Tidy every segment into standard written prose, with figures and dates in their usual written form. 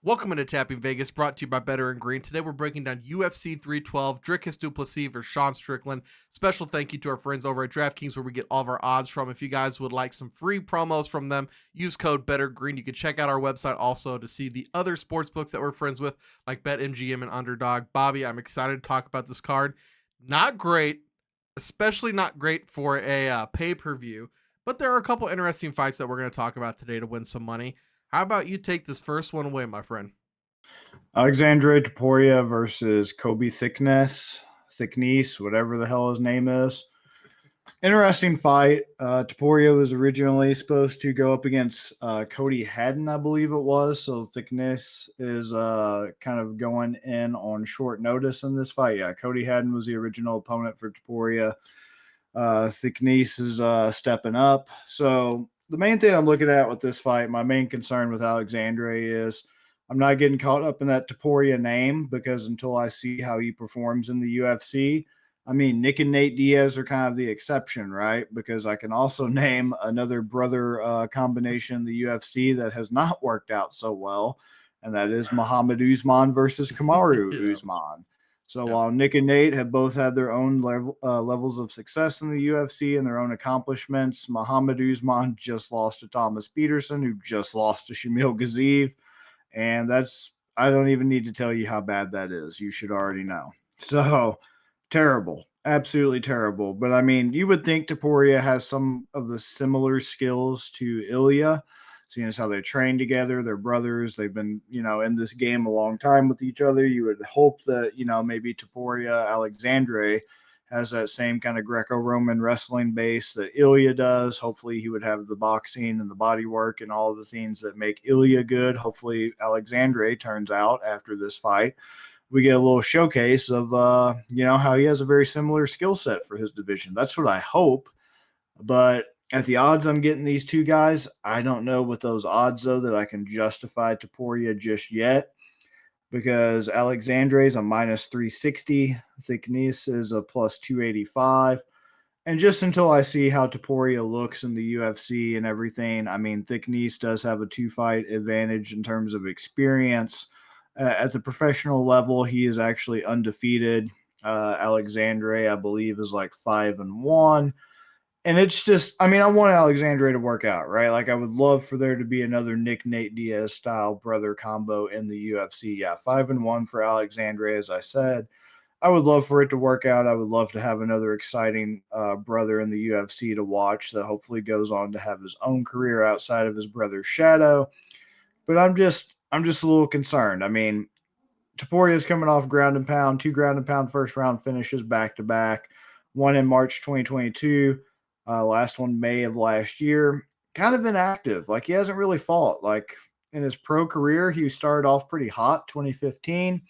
Welcome into Tapping Vegas, brought to you by Better and Green. Today we're breaking down UFC 312, Dricus Du Plessis versus Sean Strickland. Special thank you to our friends over at DraftKings, where we get all of our odds from. If you guys would like some free promos from them, use code BetterGreen. You can check out our website also to see the other sports books that we're friends with, like BetMGM and Underdog. Bobby, I'm excited to talk about this card. Not great, especially not great for a pay-per-view, but there are a couple interesting fights that we're going to talk about today to win some money. How about you take this first one away, my friend? Aleksandre Topuria versus Colby Thicknesse, whatever the hell his name is. Interesting fight. Topuria was originally supposed to go up against Cody Haddon, I believe it was. So Thicknesse is kind of going in on short notice in this fight. Yeah, Cody Haddon was the original opponent for Topuria. Thicknesse is stepping up. So the main thing I'm looking at with this fight, my main concern with Aleksandre is I'm not getting caught up in that Topuria name because until I see how he performs in the UFC, I mean, Nick and Nate Diaz are kind of the exception, right? Because I can also name another brother combination in the UFC that has not worked out so well, and that is Muhammad Usman versus Kamaru Yeah. Usman. So Yep. while Nick and Nate have both had their own levels of success in the UFC and their own accomplishments, Muhammad Usman just lost to Thomas Peterson, who just lost to Shamil Gaziev. And that's, I don't even need to tell you how bad that is. You should already know. So terrible, absolutely terrible. But I mean, you would think Topuria has some of the similar skills to Ilya, seeing as how they train together. They're brothers. They've been, in this game a long time with each other. You would hope that, maybe Topuria, Aleksandre has that same kind of Greco-Roman wrestling base that Ilya does. Hopefully he would have the boxing and the body work and all the things that make Ilya good. Hopefully Aleksandre turns out after this fight. We get a little showcase of, how he has a very similar skill set for his division. That's what I hope. But at the odds I'm getting these two guys, I don't know with those odds, though, that I can justify Topuria just yet because Aleksandre is a minus 360. Thicknesse is a plus 285. And just until I see how Topuria looks in the UFC and everything, I mean, Thicknesse does have a two-fight advantage in terms of experience. At the professional level, he is actually undefeated. Aleksandre, I believe, is like 5-1. And it's just, I mean, I want Aleksandre to work out, right? Like, I would love for there to be another Nick Nate Diaz style brother combo in the UFC. Yeah, 5-1 for Aleksandre, as I said. I would love for it to work out. I would love to have another exciting brother in the UFC to watch that hopefully goes on to have his own career outside of his brother's shadow. But I'm just a little concerned. I mean, Topuria is coming off ground and pound, two ground and pound first round finishes back to back. One in March 2022, last one May of last year. Kind of inactive. Like he hasn't really fought. Like in his pro career, he started off pretty hot 2015,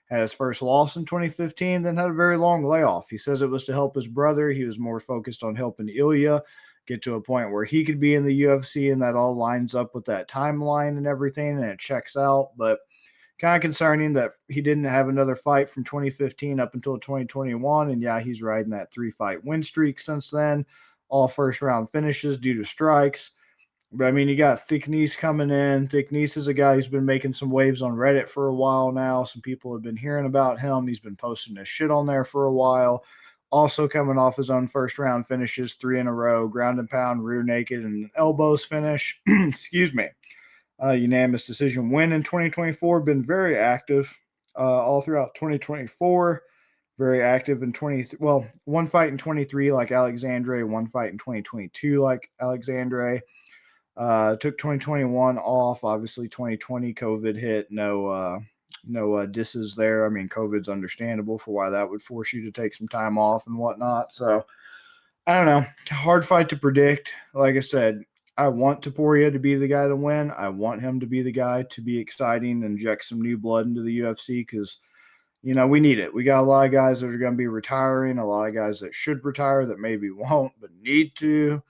had his first loss in 2015, then had a very long layoff. He says it was to help his brother. He was more focused on helping Ilya get to a point where he could be in the UFC, and that all lines up with that timeline and everything, and it checks out. But kind of concerning that he didn't have another fight from 2015 up until 2021. And yeah, he's riding that 3-fight win streak since then. All first round finishes due to strikes. But I mean, you got Thicknesse coming in. Thicknesse is a guy who's been making some waves on Reddit for a while now. Some people have been hearing about him. He's been posting his shit on there for a while. Also coming off his own first round finishes, 3 in a row, ground and pound, rear naked, and elbows finish. Excuse me. Unanimous decision win in 2024. Been very active all throughout 2024. Very active in 20. Well, one fight in 23 like Aleksandre, one fight in 2022 like Aleksandre. Took 2021 off. Obviously, 2020 COVID hit. No disses there. I mean, COVID's understandable for why that would force you to take some time off and whatnot. So I don't know. Hard fight to predict. Like I said, I want Topuria to be the guy to win. I want him to be the guy to be exciting and inject some new blood into the UFC because, we need it. We got a lot of guys that are going to be retiring, a lot of guys that should retire that maybe won't but need to.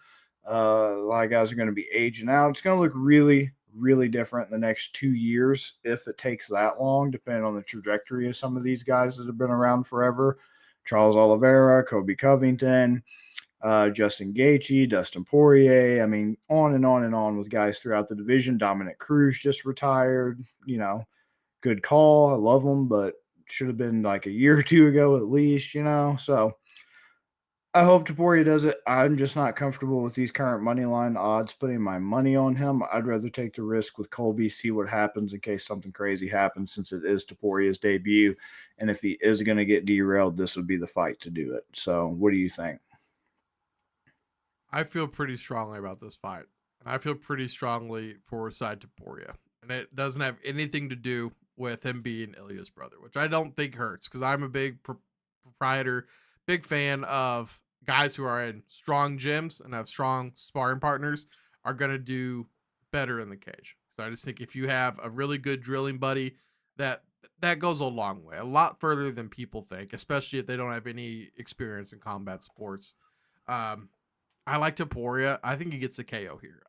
A lot of guys are going to be aging out. It's going to look really, really different in the next 2 years if it takes that long, depending on the trajectory of some of these guys that have been around forever. Charles Oliveira, Kobe Covington, Justin Gaethje, Dustin Poirier. I mean, on and on and on with guys throughout the division. Dominic Cruz just retired. Good call. I love him, but should have been like a year or two ago at least. So I hope Topuria does it. I'm just not comfortable with these current money line odds. Putting my money on him, I'd rather take the risk with Colby, see what happens in case something crazy happens, since it is Topuria's debut. And if he is going to get derailed, this would be the fight to do it. So, what do you think? I feel pretty strongly about this fight, and I feel pretty strongly for side Topuria, and it doesn't have anything to do with him being Ilya's brother, which I don't think hurts because I'm a big proprietor, big fan of guys who are in strong gyms and have strong sparring partners are gonna do better in the cage. So I just think if you have a really good drilling buddy, that that goes a long way, a lot further than people think, especially if they don't have any experience in combat sports. Um, I like Topuria. I think he gets the KO here.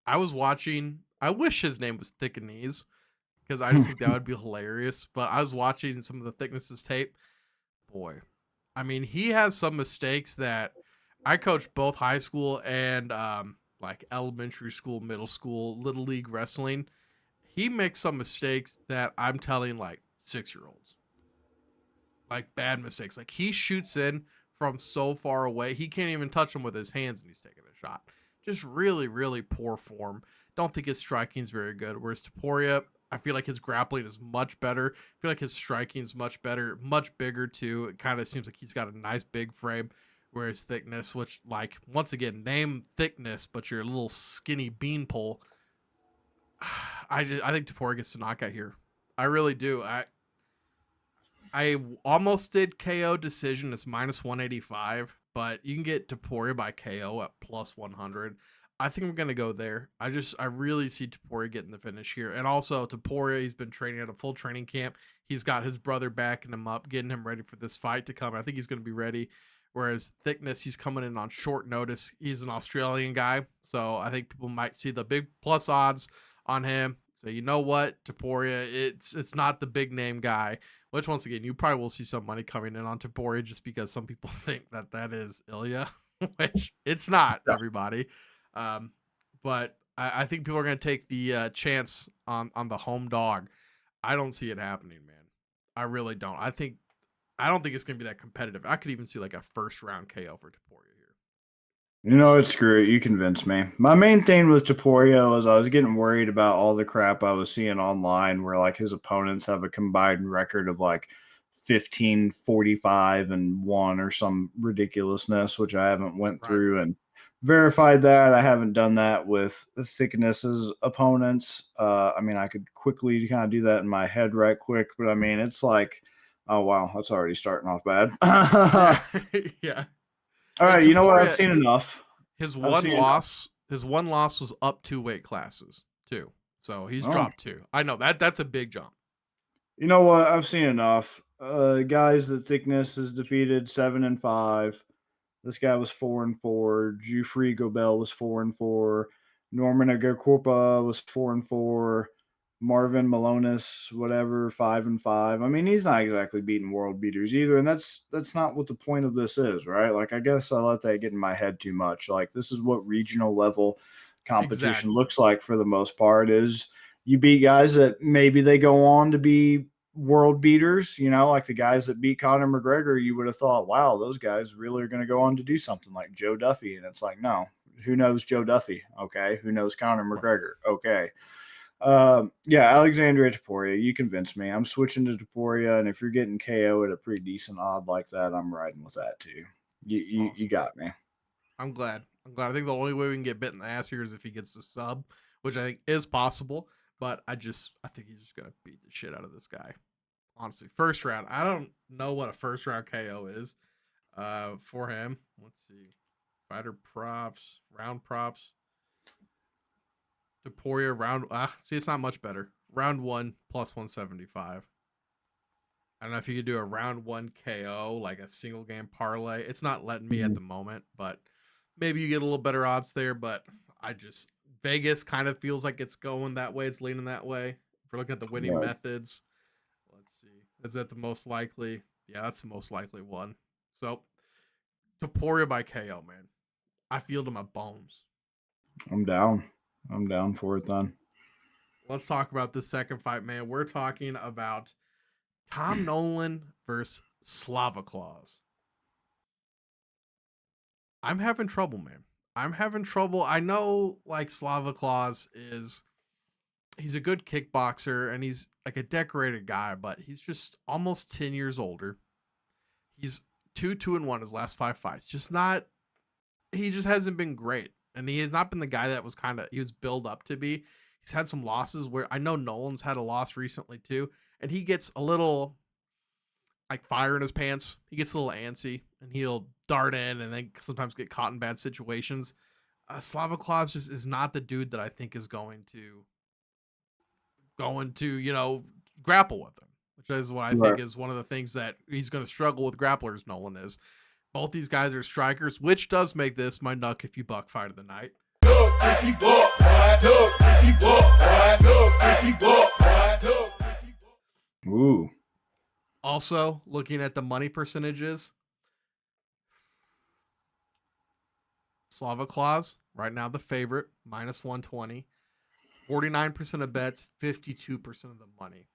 I was watching. I wish his name was Thicknesse because I just think that would be hilarious. But I was watching some of the Thicknesse's tape. Boy, I mean, he has some mistakes that I coached both high school and like elementary school, middle school, little league wrestling. He makes some mistakes that I'm telling like 6-year-olds, like bad mistakes. Like he shoots in from so far away, he can't even touch him with his hands, and he's taking a shot. Just really, really poor form. Don't think his striking is very good. Whereas Topuria, I feel like his grappling is much better. I feel like his striking is much better, much bigger too. It kind of seems like he's got a nice big frame. Whereas Thicknesse, which like once again, name Thicknesse, but you're a little skinny beanpole. I think Topuria gets to knockout here. I really do. I almost did KO decision. It's minus 185, but you can get Topuria by KO at plus 100. I think I'm gonna go there. I really see Topuria getting the finish here, and also Topuria, he's been training at a full training camp. He's got his brother backing him up, getting him ready for this fight to come. I think he's gonna be ready. Whereas Thicknesse, he's coming in on short notice. He's an Australian guy, so I think people might see the big plus odds on him. So you know what, Topuria, it's not the big name guy. Which once again, you probably will see some money coming in on Topuria just because some people think that that is Ilya, which it's not. Yeah. Everybody, um, but I think people are going to take the chance on the home dog. I don't see it happening, man. I really don't. I don't think it's going to be that competitive. I could even see like a first round KO for Topuria here. It's screw it. You convinced me. My main thing with Topuria was I was getting worried about all the crap I was seeing online where like his opponents have a combined record of like 15, 45, and 1 or some ridiculousness, which I haven't went Right. through and verified that. I haven't done that with Thicknesse's opponents. I mean, I could quickly kind of do that in my head right quick, but I mean, it's like, oh, wow, that's already starting off bad. Yeah. Yeah. All And right, you know what? I've Topuria, seen enough. his I've one seen enough. loss, his one loss was up 2 weight classes too. So he's Oh, dropped 2. I know that's a big jump. you know what? I've seen enough. Guys that Thicknesse has defeated 7-5. This guy was 4-4. Jufrey Gobel was 4-4. Norman Agarcorpa was 4-4. Marvin Malonis, whatever, 5-5. I mean, he's not exactly beating world beaters either, and that's not what the point of this is, right? Like, I guess I let that get in my head too much. Like, this is what regional level competition Exactly. looks like for the most part. Is you beat guys that maybe they go on to be world beaters, like the guys that beat Conor McGregor. You would have thought, wow, those guys really are going to go on to do something like Joe Duffy. And it's like, no, who knows Joe Duffy? Okay. Who knows Conor McGregor? Okay. Yeah, Aleksandre Topuria, you convinced me. I'm switching to Topuria, and if you're getting KO at a pretty decent odd like that, I'm riding with that too. You Awesome. got me. I'm glad. I'm glad. I think the only way we can get bit in the ass here is if he gets the sub, which I think is possible. But I think he's just gonna beat the shit out of this guy. Honestly, first round. I don't know what a first round KO is. For him. Let's see. Fighter props, round props. Topuria round. See, it's not much better. Round 1 plus 175. I don't know if you could do a round 1 KO, like a single game parlay. It's not letting me at Mhm. the moment, but maybe you get a little better odds there. But Vegas kind of feels like it's going that way. It's leaning that way. If we're looking at the winning Right. methods, let's see. Is that the most likely? Yeah, that's the most likely one. So Topuria by KO, man. I feel to my bones. I'm down. I'm down for it then. Let's talk about the second fight, man. We're talking about Tom Nolan versus Slava Claus. I'm having trouble, man. I'm having trouble. I know like Slava Claus he's a good kickboxer and he's like a decorated guy, but he's just almost 10 years older. He's 2-1 his last 5 fights. He just hasn't been great. And he has not been the guy that he was built up to be. He's had some losses where I know Nolan's had a loss recently too. And he gets a little like fire in his pants. He gets a little antsy and he'll dart in and then sometimes get caught in bad situations. Slava Claus just is not the dude that I think is going to grapple with him, which is what I think is one of the things that he's going to struggle with grapplers. Nolan is. Both these guys are strikers, which does make this my Nuck If You Buck fight of the night. Ooh. Also, looking at the money percentages, Slava Claus, right now the favorite, minus 120. 49% of bets, 52% of the money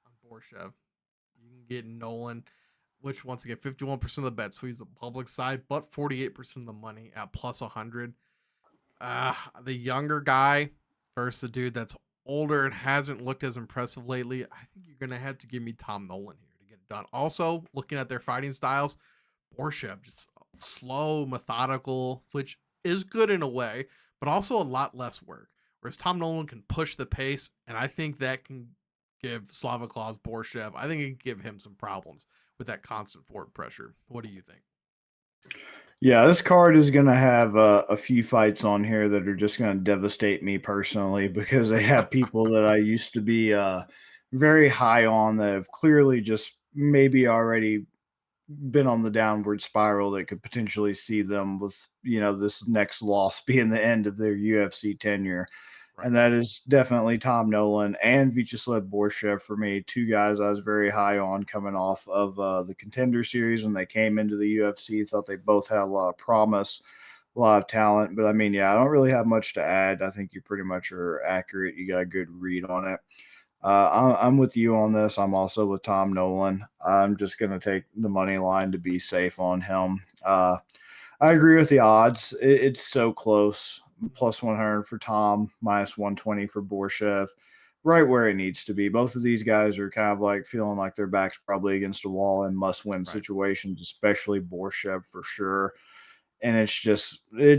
on Borshchev. You can get Nolan, which once again, 51% of the bets, so he's the public side, but 48% of the money at plus 100. The younger guy versus the dude that's older and hasn't looked as impressive lately. I think you're going to have to give me Tom Nolan here to get it done. Also, looking at their fighting styles, Borshchev just slow, methodical, which is good in a way, but also a lot less work. Whereas Tom Nolan can push the pace, and I think that can give Slava Claus Borshchev, I think it can give him some problems with that constant forward pressure. What do you think? Yeah, this card is going to have a few fights on here that are just going to devastate me personally because they have people that I used to be very high on that have clearly just maybe already been on the downward spiral that could potentially see them with, this next loss being the end of their UFC tenure. Right. And that is definitely Tom Nolan and Viacheslav Borshchev for me, two guys I was very high on coming off of the Contender Series when they came into the UFC. Thought they both had a lot of promise, a lot of talent. But I mean, yeah, I don't really have much to add. I think you pretty much are accurate. You got a good read on it. I'm with you on this. I'm also with Tom Nolan. I'm just going to take the money line to be safe on him. I agree with the odds. It's so close. Plus 100 for Tom, minus 120 for Borshchev. Right where it needs to be. Both of these guys are kind of like feeling like their back's probably against a wall in must-win situations, especially Borshchev for sure. And it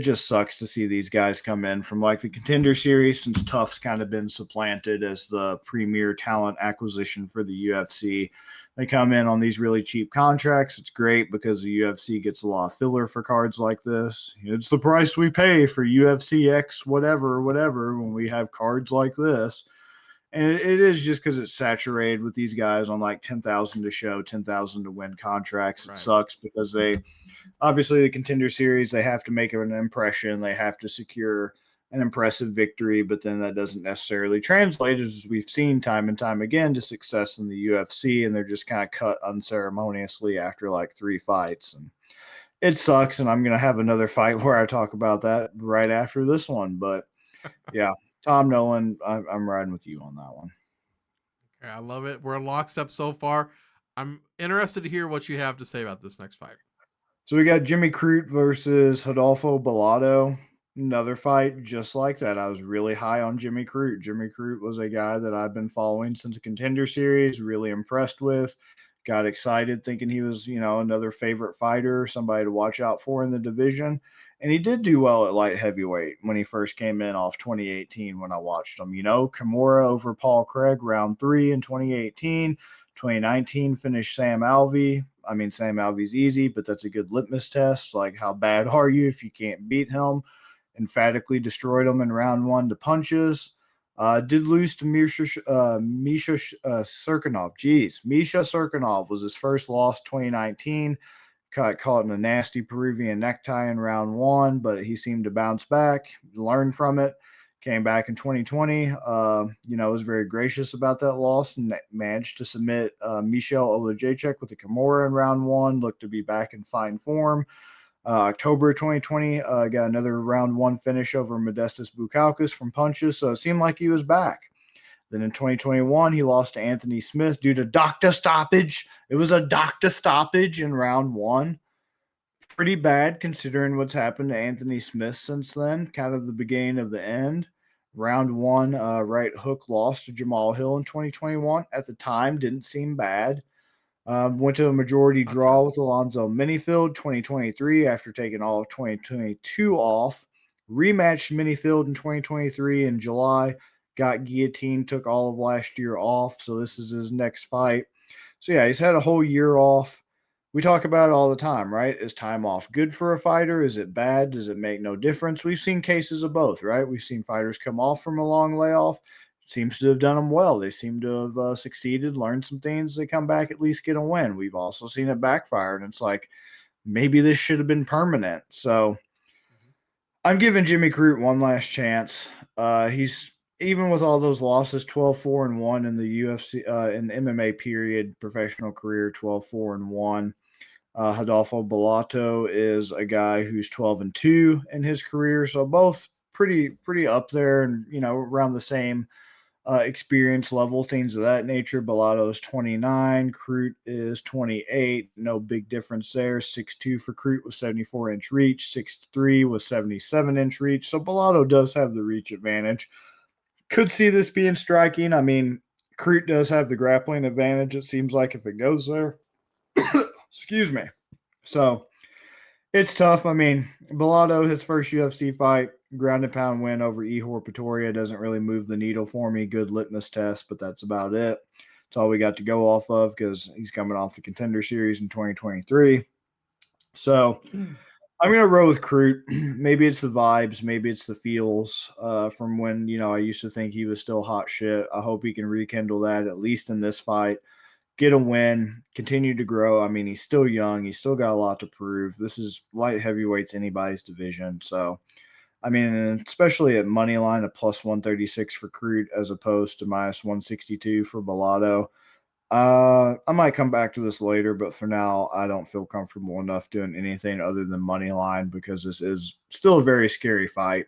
just sucks to see these guys come in from like the Contender Series since Tuff's kind of been supplanted as the premier talent acquisition for the UFC. They come in on these really cheap contracts. It's great because the UFC gets a lot of filler for cards like this. It's the price we pay for UFC X whatever when we have cards like this. And it is just because it's saturated with these guys on like 10,000 to show, 10,000 to win contracts. It sucks because obviously the Contender Series, they have to make an impression. They have to secure an impressive victory, but then that doesn't necessarily translate, as we've seen time and time again, to success in the UFC, and they're just kind of cut unceremoniously after like 3 fights. And it sucks, and I'm going to have another fight where I talk about that right after this one. But yeah, Tom Nolan, I'm riding with you on that one. Okay, I love it. We're in lockstep so far. I'm interested to hear what you have to say about this next fight. So we got Jimmy Crute versus Rodolfo Bellato. Another fight just like that. I was really high on Jimmy Crute. Jimmy Crute was a guy that I've been following since the Contender Series, really impressed with. Got excited thinking he was, another favorite fighter, somebody to watch out for in the division. And he did do well at light heavyweight when he first came in off 2018 when I watched him. Kimura over Paul Craig, round 3 in 2018. 2019 finished Sam Alvey. I mean, Sam Alvey's easy, but that's a good litmus test. Like, how bad are you if you can't beat him? Emphatically destroyed him in round 1 to punches. Did lose to Misha Serkinov. Misha Serkinov was his first loss 2019. Got caught in a nasty Peruvian necktie in round 1, but he seemed to bounce back, learn from it. Came back in 2020, was very gracious about that loss and managed to submit Michel Olajaychuk with the Kimura in round 1. Looked to be back in fine form. October 2020, got another round 1 finish over Modestas Bukauskas from punches, so it seemed like he was back. Then in 2021, he lost to Anthony Smith due to doctor stoppage. It was a doctor stoppage in round 1. Pretty bad considering what's happened to Anthony Smith since then, kind of the beginning of the end. Round 1, right hook loss to Jamal Hill in 2021. At the time, didn't seem bad. Went to a majority draw with Alonzo Minifield 2023 after taking all of 2022 off. Rematched Minifield in 2023 in July. Got guillotined, took all of last year off. So this is his next fight. So yeah, he's had a whole year off. We talk about it all the time, right? Is time off good for a fighter? Is it bad? Does it make no difference? We've seen cases of both, right? We've seen fighters come off from a long layoff. Seems to have done them well. They seem to have succeeded, learned some things. They come back, at least get a win. We've also seen it backfire, and it's like maybe this should have been permanent. So I'm giving Jimmy Crute one last chance. He's even with all those losses, 12-4-1 in the UFC in the MMA period, professional career, 12-4-1. Rodolfo Bellato is a guy who's 12-2 in his career, so both pretty up there, and around the same experience level, things of that nature. Bellato is 29, Crute is 28. No big difference there. 6'2" for Crute with 74-inch reach, 6'3" with 77-inch reach. So Bellato does have the reach advantage. Could see this being striking. I mean, Crute does have the grappling advantage, it seems like, if it goes there. Excuse me. So it's tough. I mean, Bellato, his first UFC fight, ground and pound win over Ihor Pretoria, doesn't really move the needle for me. Good litmus test, but that's about it. It's all we got to go off of because he's coming off the Contender Series in 2023. So I'm going to roll with Crute. Maybe it's the vibes. Maybe it's the feels from when, I used to think he was still hot shit. I hope he can rekindle that, at least in this fight. Get a win, continue to grow. I mean, he's still young. He's still got a lot to prove. This is light heavyweights, anybody's division. So, I mean, especially at money line, a plus 136 for Crute as opposed to minus 162 for Bellato. I might come back to this later, but for now, I don't feel comfortable enough doing anything other than money line because this is still a very scary fight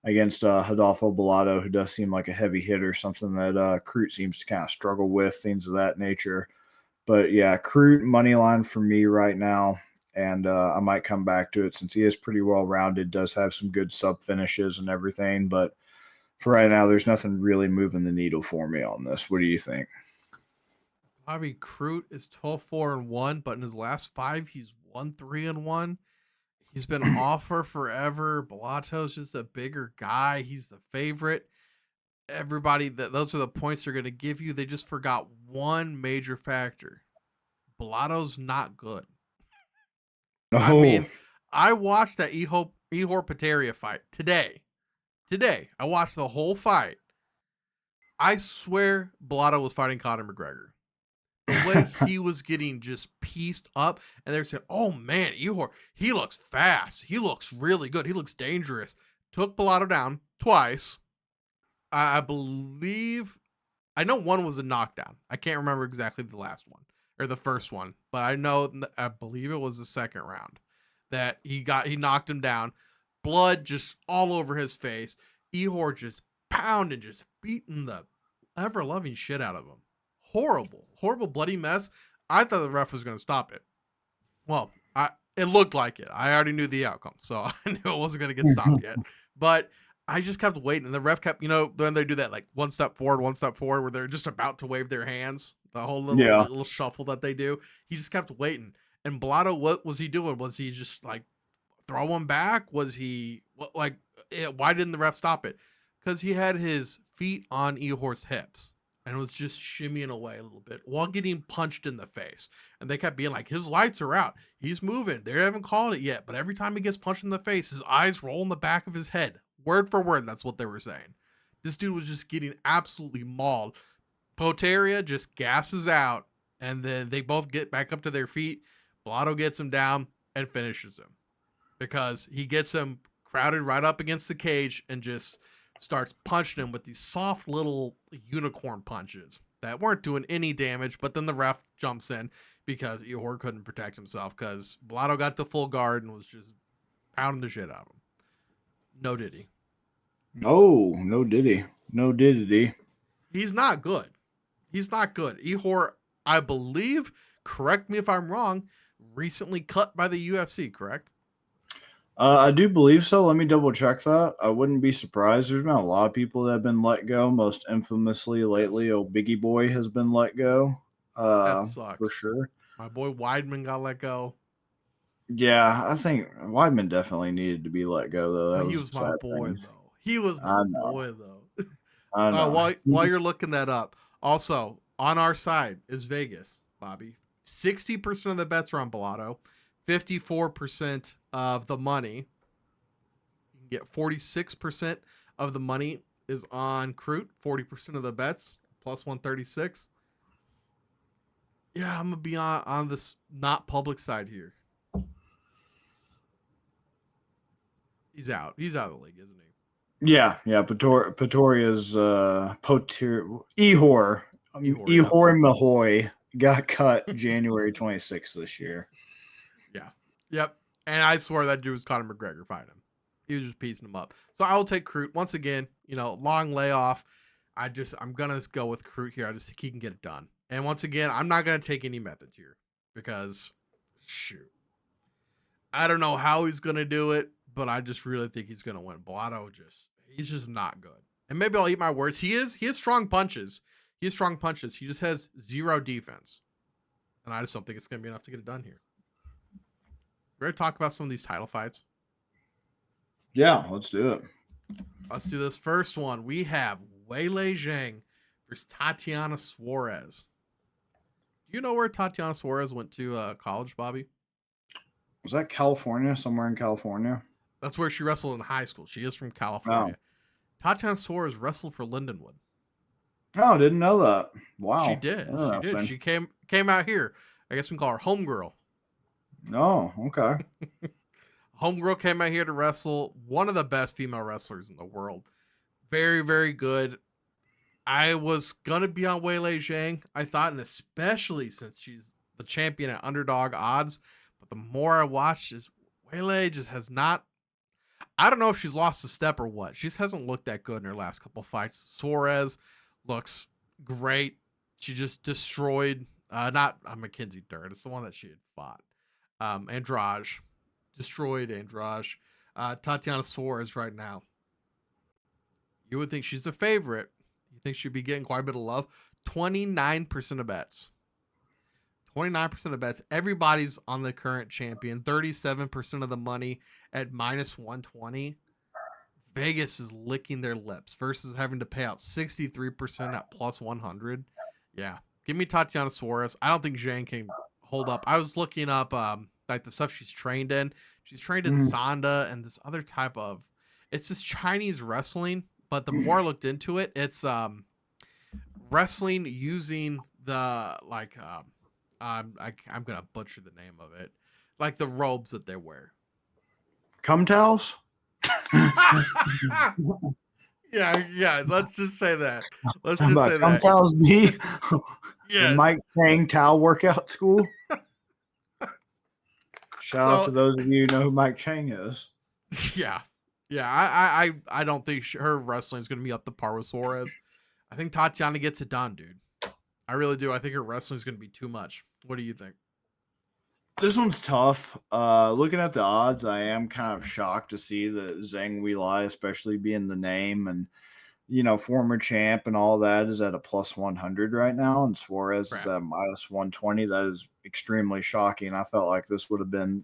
against Rodolfo Bellato, who does seem like a heavy hitter, something that Crute seems to kind of struggle with, things of that nature. But yeah, Crute money line for me right now, and I might come back to it since he is pretty well rounded, does have some good sub finishes and everything. But for right now, there's nothing really moving the needle for me on this. What do you think? Bobby Crute is 12-4-1, but in his last 5, he's 1-3-1. He's been off for forever. Bellato's just a bigger guy. He's the favorite. Everybody, those are the points they're going to give you. They just forgot one major factor. Bellato's not good. I mean, I watched that Ihor Pretoria fight today. I watched the whole fight. I swear Bellato was fighting Conor McGregor. The way he was getting just pieced up, and they're saying, oh man, Ihor, he looks fast. He looks really good. He looks dangerous. Took Bellato down twice. I believe, I know one was a knockdown. I can't remember exactly the last one or the first one, but I believe it was the second round that he knocked him down. Blood just all over his face. Ihor just pounding, just beating the ever-loving shit out of him. Horrible bloody mess. I thought the ref was going to stop it. Well, it looked like it. I already knew the outcome, so I knew it wasn't going to get stopped yet. But I just kept waiting, and the ref kept, when they do that like one step forward, where they're just about to wave their hands, the whole little shuffle that they do. He just kept waiting. And Bellato, what was he doing? Was he just like throwing back? Was he why didn't the ref stop it? Because he had his feet on Ihor's hips and was just shimmying away a little bit while getting punched in the face. And they kept being like, his lights are out. He's moving. They haven't called it yet. But every time he gets punched in the face, his eyes roll in the back of his head. Word for word, that's what they were saying. This dude was just getting absolutely mauled. Pretoria just gasses out, and then they both get back up to their feet. Bellato gets him down and finishes him because he gets him crowded right up against the cage and just starts punching him with these soft little unicorn punches that weren't doing any damage. But then the ref jumps in because Ihor couldn't protect himself because Bellato got the full guard and was just pounding the shit out of him. No diddy. No diddy. No diddy. He's not good. He's not good. Ihor, I believe, correct me if I'm wrong, recently cut by the UFC, correct? I do believe so. Let me double check that. I wouldn't be surprised. There's been a lot of people that have been let go. Most infamously lately, Yes. old Biggie Boy has been let go. That For sucks. sure. My boy Weidman got let go. Yeah, I think Weidman definitely needed to be let go, though. But That he was a was my sad boy, thing. though. He was my I know. boy, though. I know. While you're looking that up, also on our side is Vegas, Bobby. 60% of the bets are on Bellato. 54% of the money. You can get 46% of the money is on Crute. 40% of the bets plus 136. Yeah, I'm gonna be on this not public side here. He's out. He's out of the league, isn't he? Yeah. Pretoria's Ihor. Ihor Mahoy got cut January 26th this year. Yeah. Yep. And I swear that dude was Conor McGregor fighting him. He was just piecing him up. So I will take Crute once again. Long layoff. I'm gonna go with Crute here. I just think he can get it done. And once again, I'm not gonna take any methods here because, shoot, I don't know how he's gonna do it, but I just really think he's gonna win. Bellato he's just not good. And maybe I'll eat my words. He has strong punches. He has strong punches. He just has zero defense, and I just don't think it's gonna be enough to get it done here. Ready to talk about some of these title fights? Yeah, let's do it. Let's do this first one. We have Weili Zhang versus Tatiana Suarez. Do you know where Tatiana Suarez went to college, Bobby? Was that California? Somewhere in California? That's where she wrestled in high school. She is from California. Tatiana Suarez wrestled for Lindenwood. Oh, didn't know that. Wow. She did. She did. She came out here. I guess we can call her homegirl. Oh, okay. Homegirl came out here to wrestle. One of the best female wrestlers in the world. Very, very good. I was going to be on Weili Zhang, I thought, and especially since she's the champion at underdog odds. But the more I watch, Weili just has not. I don't know if she's lost a step or what. She just hasn't looked that good in her last couple fights. Suarez looks great. She just destroyed, not Mackenzie Dern. It's the one that she had fought. Andrade. Destroyed Andrade. Tatiana Suarez right now. You would think she's a favorite. You think she'd be getting quite a bit of love. 29% of bets. 29% of bets. Everybody's on the current champion. 37% of the money at minus 120. Vegas is licking their lips versus having to pay out 63% at plus 100. Yeah. Give me Tatiana Suarez. I don't think Zhang can hold up. I was looking up like the stuff she's trained in. She's trained in Sanda and this other type of, it's this Chinese wrestling, but the more I looked into it, it's wrestling using the I'm gonna butcher the name of it, like the robes that they wear. Cum towels? Yeah. Let's just say that. Let's just say Cum that. towels be Yes. the Mike Tang Towel Workout School. Shout out to those of you who know who Mike Chang is. Yeah. I don't think her wrestling is going to be up to par with Suarez. I think Tatiana gets it done, dude. I really do. I think her wrestling is going to be too much. What do you think? This one's tough. Looking at the odds, I am kind of shocked to see that Zhang Weili, especially being the name and former champ and all that, is at a plus 100 right now, and Suarez is at minus 120. That is extremely shocking. I felt like this would have been,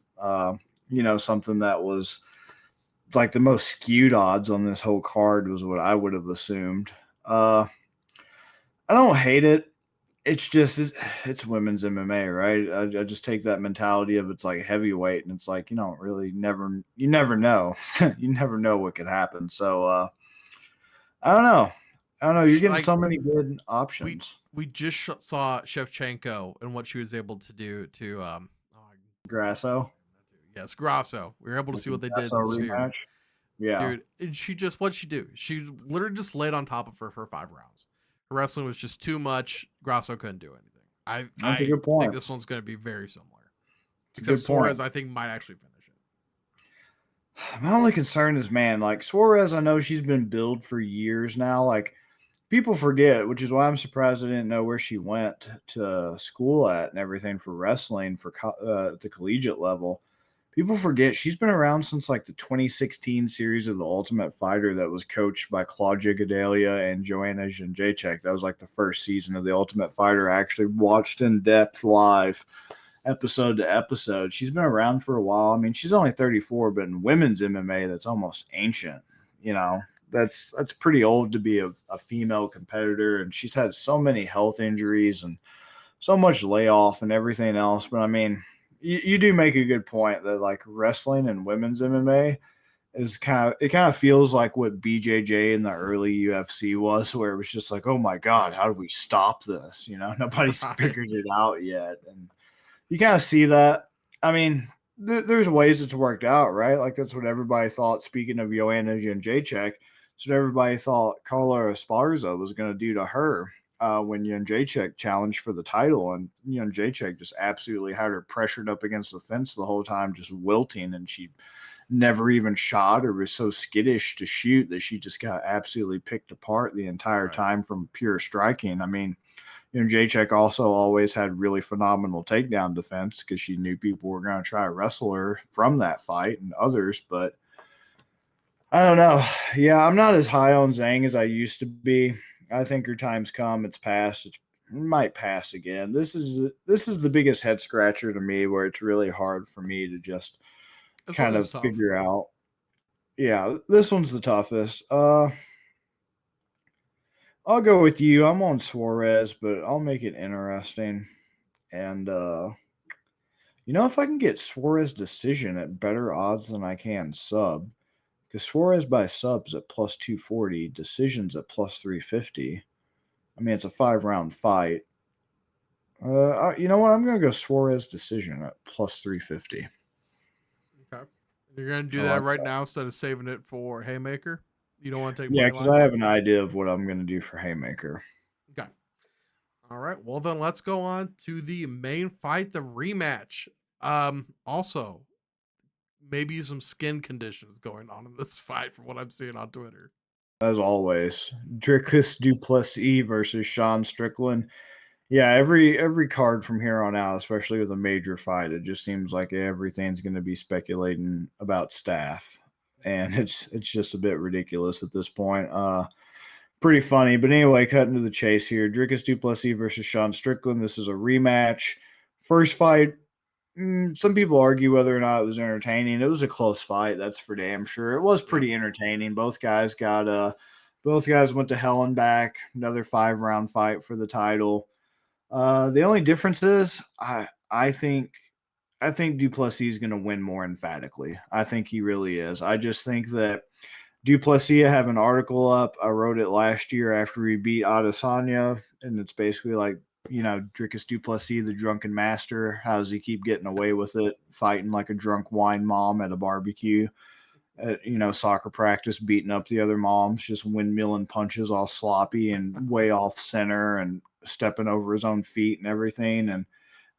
something that was like the most skewed odds on this whole card was what I would have assumed. I don't hate it. It's just it's women's MMA, right? I just take that mentality of it's like heavyweight, and it's like you never know. You never know what could happen. So I don't know. You're getting so many good options. We just saw Shevchenko and what she was able to do to Grasso. Yes, Grasso. We were able to see what they did in the Sphere. Yeah, dude. And what'd she do? She literally just laid on top of her for 5 rounds. Her wrestling was just too much. Grasso couldn't do anything. That's a I good think point. this one's going to be very similar. It's a Except good point. Suarez, I think, might actually finish it. My only concern is, man, like Suarez, I know she's been billed for years now. Like people forget, which is why I'm surprised I didn't know where she went to school at and everything for wrestling for the collegiate level. People forget she's been around since like the 2016 series of The Ultimate Fighter that was coached by Claudia Gadelia and Joanna Jędrzejczyk. That was like the first season of The Ultimate Fighter I actually watched in depth live, episode to episode. She's been around for a while. I mean, she's only 34, but in women's MMA, that's almost ancient. You know, that's pretty old to be a female competitor, and she's had so many health injuries and so much layoff and everything else. But I mean, you do make a good point that like wrestling and women's MMA is kind of feels like what BJJ in the early UFC was, where it was just like, oh my god, how do we stop this? You know, nobody's Right. figured it out yet, and you kind of see that. I mean, there's ways it's worked out, right? Like that's what everybody thought. Speaking of Joanna Jędrzejczyk, that's what everybody thought Carla Esparza was going to do to her when Jędrzejczyk challenged for the title, and Jędrzejczyk just absolutely had her pressured up against the fence the whole time, just wilting, and she never even shot or was so skittish to shoot that she just got absolutely picked apart the entire Right. time from pure striking. I mean, Jacek also always had really phenomenal takedown defense because she knew people were going to try to wrestle her from that fight and others. But I don't know. Yeah, I'm not as high on Zhang as I used to be. I think her time's come. It's passed. It might pass again. This is the biggest head scratcher to me, where it's really hard for me to just This one kind is of tough. figure out. Yeah, this one's the toughest. I'll go with you. I'm on Suarez, but I'll make it interesting. And if I can get Suarez decision at better odds than I can sub, because Suarez by subs at plus 240, decisions at plus 350. I mean, it's a 5 round fight. You know what? I'm going to go Suarez decision at plus 350. Okay. You're going to I do that like right that. now instead of saving it for Haymaker? You don't want to take Yeah, money because line? I have an idea of what I'm going to do for Haymaker. Okay. All right. Well, then let's go on to the main fight, the rematch. Also, maybe some skin conditions going on in this fight from what I'm seeing on Twitter. As always, Dricus Du Plessis versus Sean Strickland. Yeah, every card from here on out, especially with a major fight, it just seems like everything's going to be speculating about staff, and it's just a bit ridiculous at this point. Pretty funny, but anyway, cutting to the chase here: Dricus Du Plessis versus Sean Strickland. This is a rematch. First fight. Some people argue whether or not it was entertaining. It was a close fight, that's for damn sure. It was Yeah. pretty entertaining. Both guys went to hell and back. Another 5 round fight for the title. The only difference is I think Du Plessis is going to win more emphatically. I think he really is. I just think that Du Plessis, I have an article up. I wrote it last year after he beat Adesanya, and it's basically like, Dricus Du Plessis, the drunken master. How does he keep getting away with it, fighting like a drunk wine mom at a barbecue? At, soccer practice, beating up the other moms, just windmilling punches all sloppy and way off center and stepping over his own feet and everything. And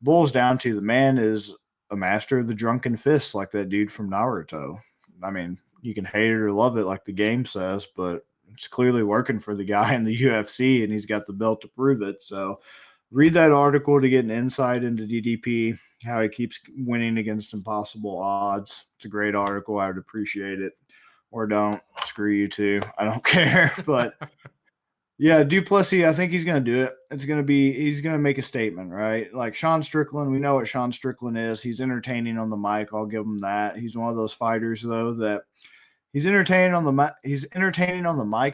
boils down to the man is a master of the drunken fist, like that dude from Naruto. I mean, you can hate it or love it, like the game says, but it's clearly working for the guy in the UFC, and he's got the belt to prove it. So read that article to get an insight into DDP, how he keeps winning against impossible odds. It's a great article. I would appreciate it. Or don't. Screw you too. I don't care. But yeah, Du Plessis, I think he's going to do it. He's going to make a statement, right? Like Sean Strickland, we know what Sean Strickland is. He's entertaining on the mic. I'll give him that. He's one of those fighters, though, that he's entertaining on the mic,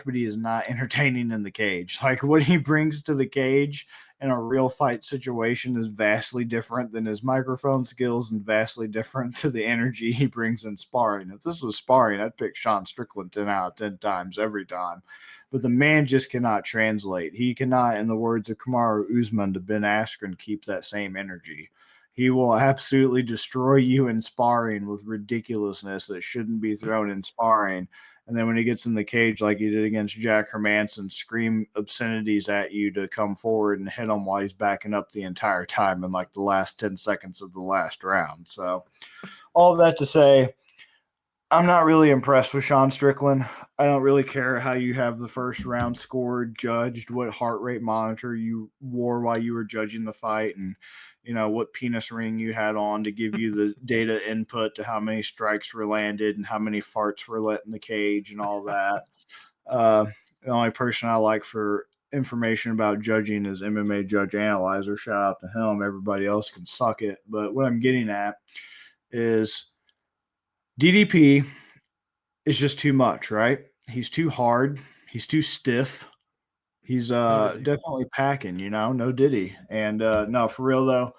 but he is not entertaining in the cage. Like what he brings to the cage in a real fight situation is vastly different than his microphone skills and vastly different to the energy he brings in sparring. If this was sparring, I'd pick Sean Strickland 10 out of 10 times every time. But the man just cannot translate. He cannot, in the words of Kamaru Usman to Ben Askren, keep that same energy. He will absolutely destroy you in sparring with ridiculousness that shouldn't be thrown in sparring. And then when he gets in the cage, like he did against Jack Hermanson, scream obscenities at you to come forward and hit him while he's backing up the entire time in like the last 10 seconds of the last round. So all that to say, I'm not really impressed with Sean Strickland. I don't really care how you have the first round scored, judged, what heart rate monitor you wore while you were judging the fight, and what penis ring you had on to give you the data input to how many strikes were landed and how many farts were let in the cage and all that. Uh, the only person I like for information about judging is MMA Judge Analyzer. Shout out to him. Everybody else can suck it. But what I'm getting at is DDP is just too much, right? He's too hard. He's too stiff. He's No diddy. definitely packing, no diddy. And no, for real though,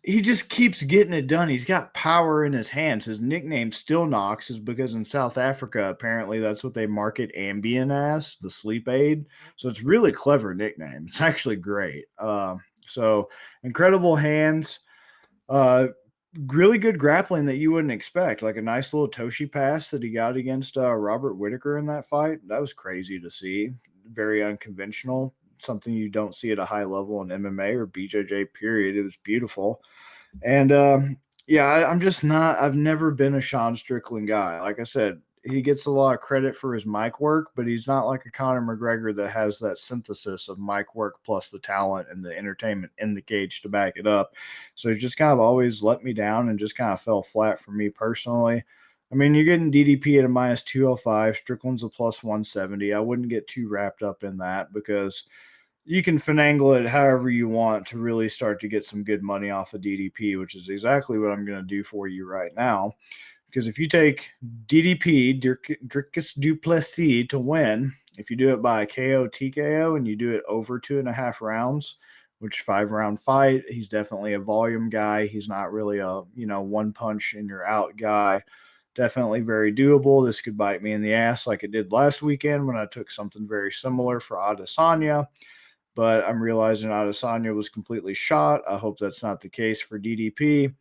he just keeps getting it done. He's got power in his hands. His nickname Still Knocks is because in South Africa, apparently that's what they market Ambien as, the sleep aid. So it's really clever nickname. It's actually great. So incredible hands. Really good grappling that you wouldn't expect, like a nice little Toshi pass that he got against Robert Whitaker in that fight. That was crazy to see. Very unconventional, something you don't see at a high level in MMA or BJJ, period. It was beautiful. And yeah, I'm just not, I've never been a Sean Strickland guy. Like I said, he gets a lot of credit for his mic work, but he's not like a Conor McGregor that has that synthesis of mic work plus the talent and the entertainment in the cage to back it up. So he just kind of always let me down and just kind of fell flat for me personally. I mean, you're getting DDP at a minus 205, Strickland's a plus 170. I wouldn't get too wrapped up in that because you can finagle it however you want to really start to get some good money off of DDP, which is exactly what I'm going to do for you right now. Because if you take DDP, Dricus Du Plessis, to win, if you do it by KO, TKO, and you do it over 2.5 rounds, which 5-round fight, he's definitely a volume guy. He's not really a, one punch and you're out guy. Definitely very doable. This could bite me in the ass like it did last weekend when I took something very similar for Adesanya. But I'm realizing Adesanya was completely shot. I hope that's not the case for DDP.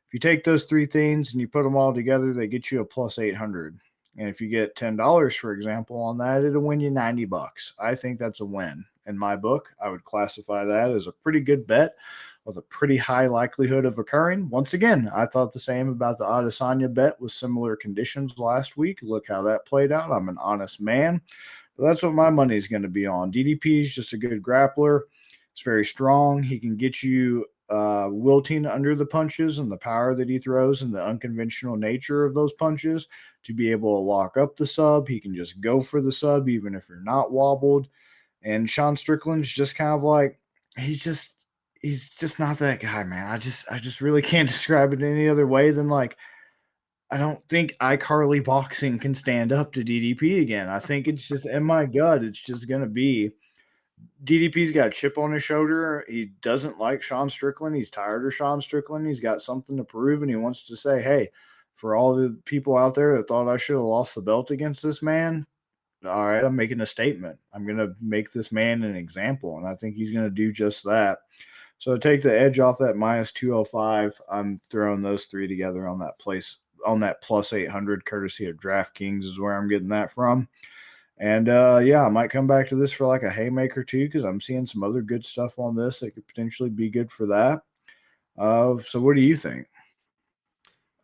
If you take those three things and you put them all together, they get you a plus 800. And if you get $10, for example, on that, it'll win you $90. I think that's a win. In my book, I would classify that as a pretty good bet with a pretty high likelihood of occurring. Once again, I thought the same about the Adesanya bet with similar conditions last week. Look how that played out. I'm an honest man. But that's what my money is going to be on. DDP is just a good grappler. It's very strong. He can get you wilting under the punches and the power that he throws and the unconventional nature of those punches to be able to lock up the sub. He can just go for the sub even if you're not wobbled. And Sean Strickland's just kind of like, he's just not that guy, man. I just really can't describe it any other way than like, I don't think iCarly boxing can stand up to DDP again. I think it's just in my gut. It's just going to be DDP's got a chip on his shoulder. He doesn't like Sean Strickland. He's tired of Sean Strickland. He's got something to prove, and he wants to say, hey, for all the people out there that thought I should have lost the belt against this man, all right, I'm making a statement. I'm going to make this man an example, and I think he's going to do just that. So to take the edge off that minus 205, I'm throwing those three together on that plus 800, courtesy of DraftKings is where I'm getting that from. And yeah, I might come back to this for like a haymaker too, because I'm seeing some other good stuff on this that could potentially be good for that. So what do you think?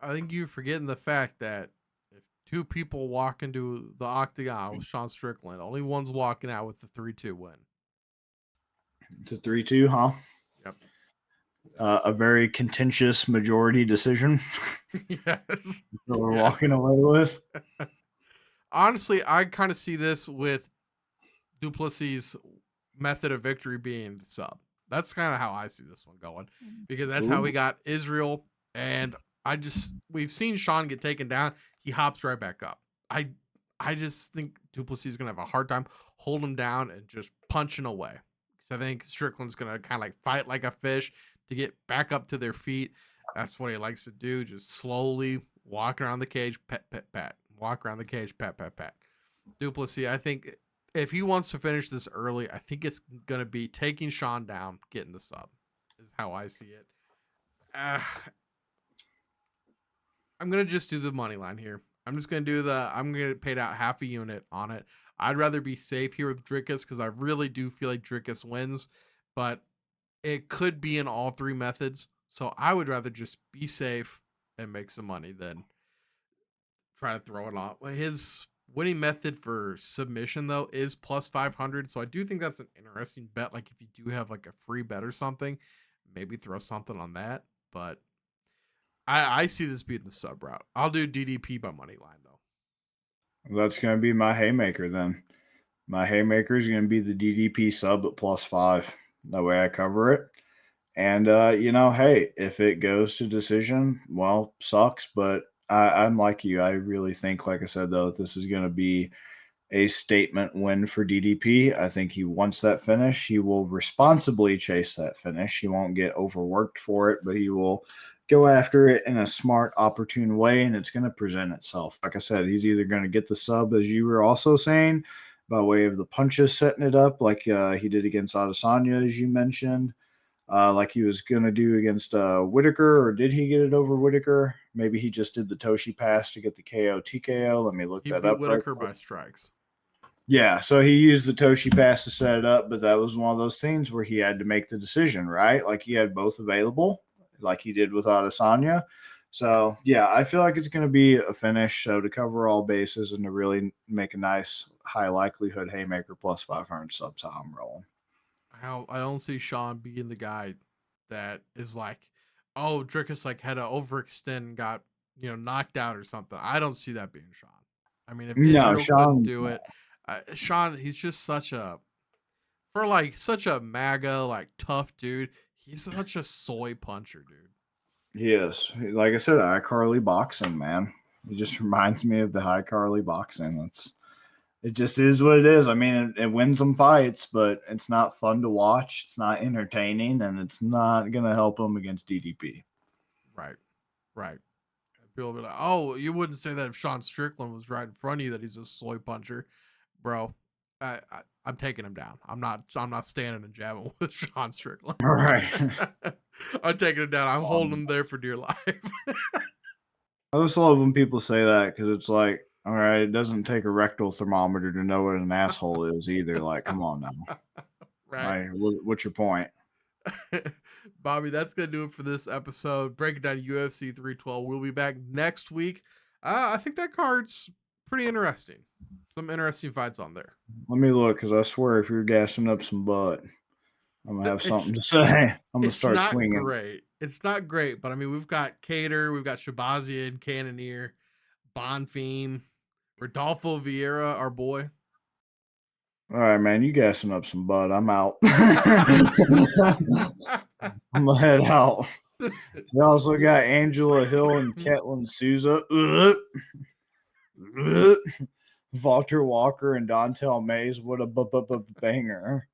I think you're forgetting the fact that if two people walk into the octagon with Sean Strickland, only one's walking out with the 3-2 win. It's a 3-2, huh? Yep. A very contentious majority decision. Yes. That we're Yes. walking away with. Honestly, I kind of see this with Du Plessis' method of victory being the sub. That's kind of how I see this one going, because that's how we got Israel. And we've seen Sean get taken down. He hops right back up. I just think Du Plessis is gonna have a hard time holding him down and just punching away. So I think Strickland's gonna kind of like fight like a fish to get back up to their feet. That's what he likes to do. Just slowly walk around the cage, pet, pet, pat. Walk around the cage, pat, pat, pat. Du Plessis, I think if he wants to finish this early, I think it's going to be taking Sean down, getting the sub, is how I see it. I'm going to just do the money line here. I'm just going to I'm going to pay out half a unit on it. I'd rather be safe here with Dricus because I really do feel like Dricus wins, but it could be in all three methods. So I would rather just be safe and make some money than try to throw it on. His winning method for submission, though, is plus 500. So I do think that's an interesting bet. Like if you do have like a free bet or something, maybe throw something on that. But I see this being the sub route. I'll do DDP by money line, though. That's going to be my haymaker then. My haymaker is going to be the DDP sub at +5. That way I cover it. And, hey, if it goes to decision, well, sucks. But I'm like you. I really think, like I said, though, this is going to be a statement win for DDP. I think he wants that finish. He will responsibly chase that finish. He won't get overworked for it, but he will go after it in a smart, opportune way, and it's going to present itself. Like I said, he's either going to get the sub, as you were also saying, by way of the punches setting it up, like he did against Adesanya, as you mentioned, like he was going to do against Whitaker, or did he get it over Whitaker? Maybe he just did the Toshi pass to get the KO TKO. Let me look that up. He beat Whitaker by strikes. Yeah, so he used the Toshi pass to set it up, but that was one of those things where he had to make the decision, right? Like he had both available, like he did with Adesanya. So, yeah, I feel like it's going to be a finish. So to cover all bases and to really make a nice high likelihood haymaker +500 subs, how I'm rolling. I don't see Sean being the guy that is like, oh, Dricus like had to overextend and got, knocked out or something. I don't see that being Sean. I mean, if Israel couldn't do it, Sean, he's just such a MAGA, like tough dude. He's such a soy puncher, dude. He is. Like I said, iCarly boxing, man. It just reminds me of the iCarly boxing. It just is what it is. I mean, it wins them fights, but it's not fun to watch. It's not entertaining, and it's not going to help them against DDP. Right. People will be like, oh, you wouldn't say that if Sean Strickland was right in front of you that he's a soy puncher. Bro, I'm taking him down. I'm not standing and jabbing with Sean Strickland. All right. I'm taking him down. I'm holding him there for dear life. I just love when people say that because it's like, all right, it doesn't take a rectal thermometer to know what an asshole is either. Like, come on now. Right. What's your point? Bobby, that's going to do it for this episode. Breaking down UFC 312. We'll be back next week. I think that card's pretty interesting. Some interesting fights on there. Let me look, because I swear if you're gassing up some butt, I'm going to have something to say. I'm going to start swinging. It's not great, but I mean, we've got Cater, we've got Shabazian, Cannonier, Bonfim, Rodolfo Vieira, our boy. All right, man, you gassing up some butt. I'm out. I'm going to head out. We also got Angela Hill and Ketlin Souza. Walter Walker and Dontel Mays. What a banger.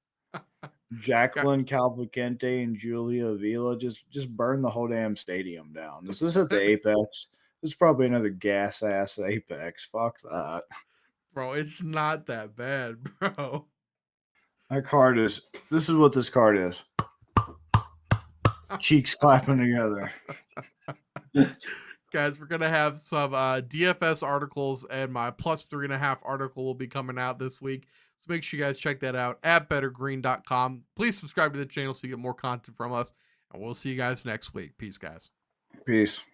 Jacqueline Calvacente and Julia Avila. Just burn the whole damn stadium down. Is this at the Apex? This is probably another gas ass Apex. Fuck that. Bro, it's not that bad, bro. This is what this card is. Cheeks clapping together. Guys, we're going to have some DFS articles, and my +3.5 article will be coming out this week. So make sure you guys check that out at bettergreen.com. Please subscribe to the channel so you get more content from us. And we'll see you guys next week. Peace, guys. Peace.